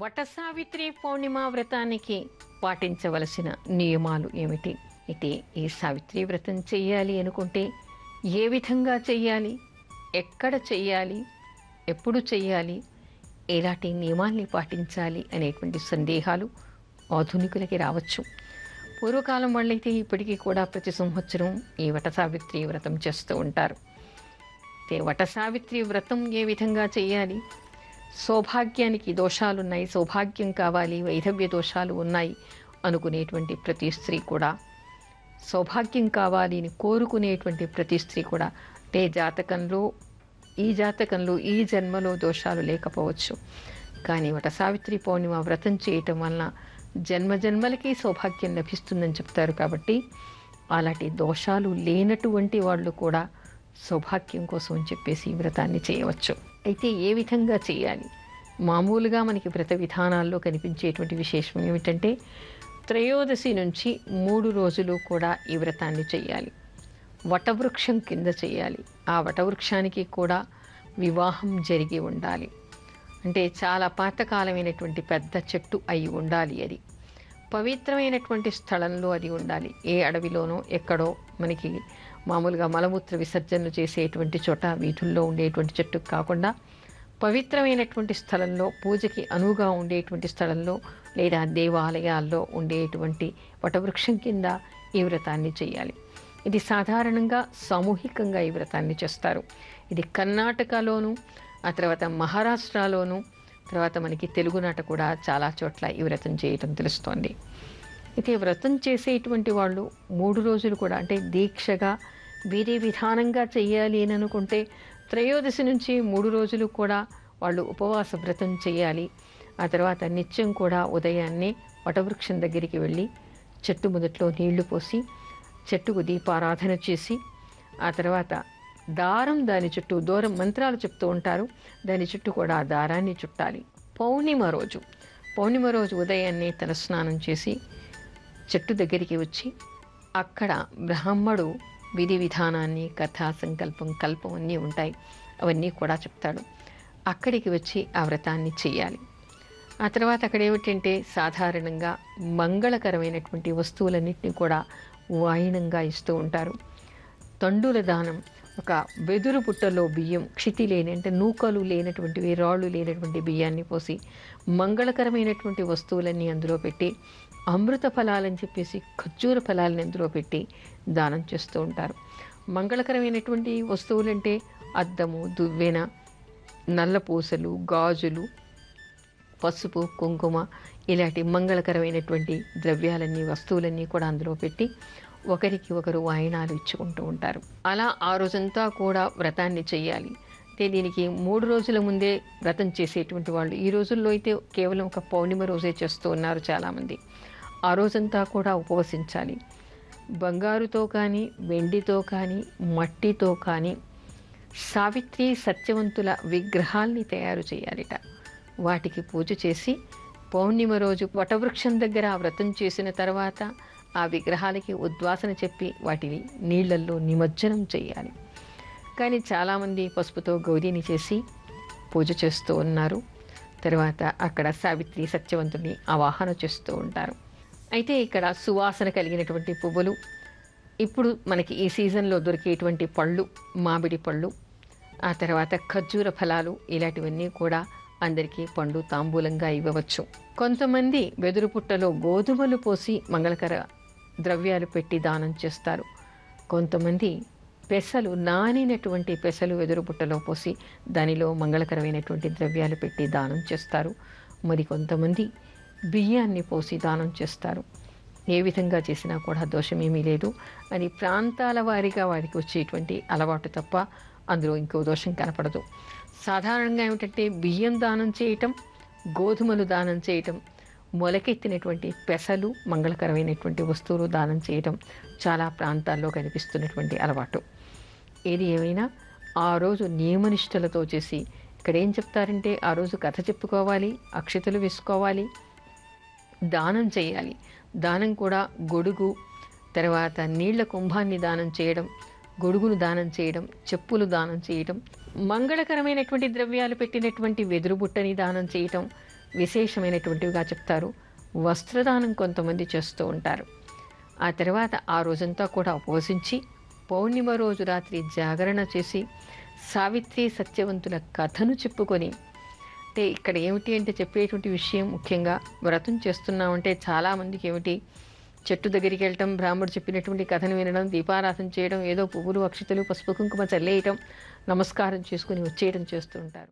వటసావిత్రి పౌర్ణిమ వ్రతానికి పాటించవలసిన నియమాలు ఏమిటి? అయితే ఈ సావిత్రి వ్రతం చెయ్యాలి అనుకుంటే ఏ విధంగా చెయ్యాలి, ఎక్కడ చెయ్యాలి, ఎప్పుడు చెయ్యాలి, ఎలాంటి నియమాల్ని పాటించాలి అనేటువంటి సందేహాలు ఆధునికులకి రావచ్చు. పూర్వకాలం వాళ్ళైతే ఇప్పటికీ కూడా ప్రతి సంవత్సరం ఈ వటసావిత్రి వ్రతం చేస్తూ ఉంటారు. అయితే వటసావిత్రి వ్రతం ఏ విధంగా చెయ్యాలి, సౌభాగ్యానికి దోషాలున్నాయి, సౌభాగ్యం కావాలి, వైధవ్య దోషాలు ఉన్నాయి అనుకునేటువంటి ప్రతి స్త్రీ కూడా, సౌభాగ్యం కావాలి అని కోరుకునేటువంటి ప్రతి స్త్రీ కూడా, అంటే జాతకంలో ఈ జన్మలో దోషాలు లేకపోవచ్చు, కానీ వటసావిత్రి పౌర్ణిమ వ్రతం చేయటం వలన జన్మజన్మలకి సౌభాగ్యం లభిస్తుందని చెప్తారు. కాబట్టి అలాంటి దోషాలు లేనటువంటి వాళ్ళు కూడా సౌభాగ్యం కోసం అని చెప్పేసి ఈ వ్రతాన్ని చేయవచ్చు. అయితే ఏ విధంగా చేయాలి? మామూలుగా మనకి వ్రత విధానాల్లో కనిపించేటువంటి విశేషం ఏమిటంటే త్రయోదశి నుంచి 3 రోజులు కూడా ఈ వ్రతాన్ని చేయాలి. వటవృక్షం కింద చేయాలి. ఆ వటవృక్షానికి కూడా వివాహం జరిగి ఉండాలి. అంటే చాలా పాతకాలమైనటువంటి పెద్ద చెట్టు అయి ఉండాలి. అది పవిత్రమైనటువంటి స్థలంలో అది ఉండాలి. ఏ అడవిలోనో ఎక్కడో మనకి మామూలుగా మలమూత్ర విసర్జనలు చేసేటువంటి చోట వీధుల్లో ఉండేటువంటి చెట్టు కాకుండా పవిత్రమైనటువంటి స్థలంలో, పూజకి అనువుగా ఉండేటువంటి స్థలంలో లేదా దేవాలయాల్లో ఉండేటువంటి వటవృక్షం కింద ఈ వ్రతాన్ని చేయాలి. ఇది సాధారణంగా సామూహికంగా ఈ వ్రతాన్ని చేస్తారు. ఇది కర్ణాటకలోను, ఆ తర్వాత మహారాష్ట్రలోను, తర్వాత మనకి తెలుగునాట కూడా చాలా చోట్ల ఈ వ్రతం చేయటం తెలుస్తోంది. అయితే వ్రతం చేసేటువంటి వాళ్ళు 3 రోజులు కూడా, అంటే దీక్షగా వేరే విధానంగా చెయ్యాలి అని అనుకుంటే త్రయోదశి నుంచి 3 రోజులు కూడా వాళ్ళు ఉపవాస వ్రతం చేయాలి. ఆ తర్వాత నిత్యం కూడా ఉదయాన్నే వటవృక్షం దగ్గరికి వెళ్ళి చెట్టు మొదట్లో నీళ్లు పోసి చెట్టుకు దీపారాధన చేసి, ఆ తర్వాత దారం దాని చుట్టూ, దూరం మంత్రాలు చెప్తూ ఉంటారు, దాని చుట్టూ కూడా ఆ దారాన్ని చుట్టాలి. పౌర్ణిమ రోజు ఉదయాన్నే తలస్నానం చేసి చెట్టు దగ్గరికి వచ్చి అక్కడ బ్రాహ్మడు విధి విధానాన్ని, కథా సంకల్పం, కల్పం అన్నీ ఉంటాయి, అవన్నీ కూడా చెప్తాడు. అక్కడికి వచ్చి ఆ వ్రతాన్ని చేయాలి. ఆ తర్వాత అక్కడ ఏమిటంటే సాధారణంగా మంగళకరమైనటువంటి వస్తువులన్నింటినీ కూడా వాయినంగా ఇస్తూ ఉంటారు. తండుల దానం, ఒక వెదురు పుట్టలో బియ్యం, క్షితి లేని అంటే నూకలు లేనటువంటివి, రాళ్ళు లేనటువంటి బియ్యాన్ని పోసి మంగళకరమైనటువంటి వస్తువులన్నీ అందులో పెట్టి, అమృత ఫలాలని చెప్పేసి ఖర్జూర ఫలాలని అందులో పెట్టి దానం చేస్తూ ఉంటారు. మంగళకరమైనటువంటి వస్తువులంటే అద్దము, దువ్వెన, నల్ల పూసలు, గాజులు, పసుపు, కుంకుమ, ఇలాంటి మంగళకరమైనటువంటి ద్రవ్యాలన్నీ, వస్తువులన్నీ కూడా అందులో పెట్టి ఒకరికి ఒకరు వాయినాలు ఇచ్చుకుంటూ ఉంటారు. అలా ఆ రోజంతా కూడా వ్రతాన్ని చెయ్యాలి. అంటే దీనికి 3 రోజుల ముందే వ్రతం చేసేటువంటి వాళ్ళు, ఈ రోజుల్లో అయితే కేవలం ఒక పౌర్ణిమ రోజే చేస్తూ ఉన్నారు చాలామంది. ఆ రోజంతా కూడా ఉపవసించాలి. బంగారుతో కానీ, వెండితో కానీ, మట్టితో కానీ సావిత్రి సత్యవంతుల విగ్రహాల్ని తయారు చేయాలిట. వాటికి పూజ చేసి పౌర్ణిమ రోజు వటవృక్షం దగ్గర వ్రతం చేసిన తర్వాత ఆ విగ్రహాలకి ఉద్వాసన చెప్పి వాటిని నీళ్లల్లో నిమజ్జనం చేయాలి. కానీ చాలామంది పసుపుతో గౌరీని చేసి పూజ చేస్తూ ఉన్నారు. తర్వాత అక్కడ సావిత్రి సత్యవంతుని ఆవాహన చేస్తూ ఉంటారు. అయితే ఇక్కడ సువాసన కలిగినటువంటి పువ్వులు, ఇప్పుడు మనకి ఈ సీజన్లో దొరికేటువంటి పళ్ళు, మామిడి పళ్ళు, ఆ తర్వాత ఖర్జూర ఫలాలు, ఇలాంటివన్నీ కూడా అందరికీ పండు తాంబూలంగా ఇవ్వవచ్చు. కొంతమంది వెదురు పుట్టలో గోధుమలు పోసి మంగళకర ద్రవ్యాలు పెట్టి దానం చేస్తారు. కొంతమంది పెసలు, నానినటువంటి పెసలు వెదురు పుట్టలో పోసి దానిలో మంగళకరమైనటువంటి ద్రవ్యాలు పెట్టి దానం చేస్తారు. మరి కొంతమంది బియ్యాన్ని పోసి దానం చేస్తారు. ఏ విధంగా చేసినా కూడా దోషమేమీ లేదు అని ప్రాంతాల వారీగా వారికి వచ్చేటువంటి అలవాటు తప్ప అందులో ఇంకో దోషం కనపడదు. సాధారణంగా ఏమిటంటే బియ్యం దానం చేయటం, గోధుమలు దానం చేయటం, మొలకెత్తినటువంటి పెసలు, మంగళకరమైనటువంటి వస్తువులు దానం చేయటం చాలా ప్రాంతాల్లో కనిపిస్తున్నటువంటి అలవాటు. ఏది ఏమైనా ఆ రోజు నియమనిష్టలతో చేసి, ఇక్కడ ఏం చెప్తారంటే ఆ రోజు కథ చెప్పుకోవాలి, అక్షతలు వేసుకోవాలి, దానం చేయాలి. దానం కూడా గొడుగు, తర్వాత నీళ్ల కుంభాన్ని దానం చేయడం, గొడుగును దానం చేయడం, చెప్పులు దానం చేయడం, మంగళకరమైనటువంటి ద్రవ్యాలు పెట్టినటువంటి వెదురు బుట్టని దానం చేయటం, విశేషమైనటువంటివిగా చెప్తారు. వస్త్రదానం కొంతమంది చేస్తూ ఉంటారు. ఆ తర్వాత ఆ రోజంతా కూడా ఉపవసించి పౌర్ణిమ రోజు రాత్రి జాగరణ చేసి సావిత్రి సత్యవంతుల కథను చెప్పుకొని, అంటే ఇక్కడ ఏమిటి అంటే చెప్పేటువంటి విషయం ముఖ్యంగా వ్రతం చేస్తున్నామంటే చాలామందికి ఏమిటి, చెట్టు దగ్గరికి వెళ్ళటం, బ్రాహ్మడు చెప్పినటువంటి కథను వినడం, దీపారాధన చేయడం, ఏదో పువ్వులు అక్షతలు పసుపు కుంకుమ చల్లేయటం, నమస్కారం చేసుకుని వచ్చేయడం చేస్తూ ఉంటారు.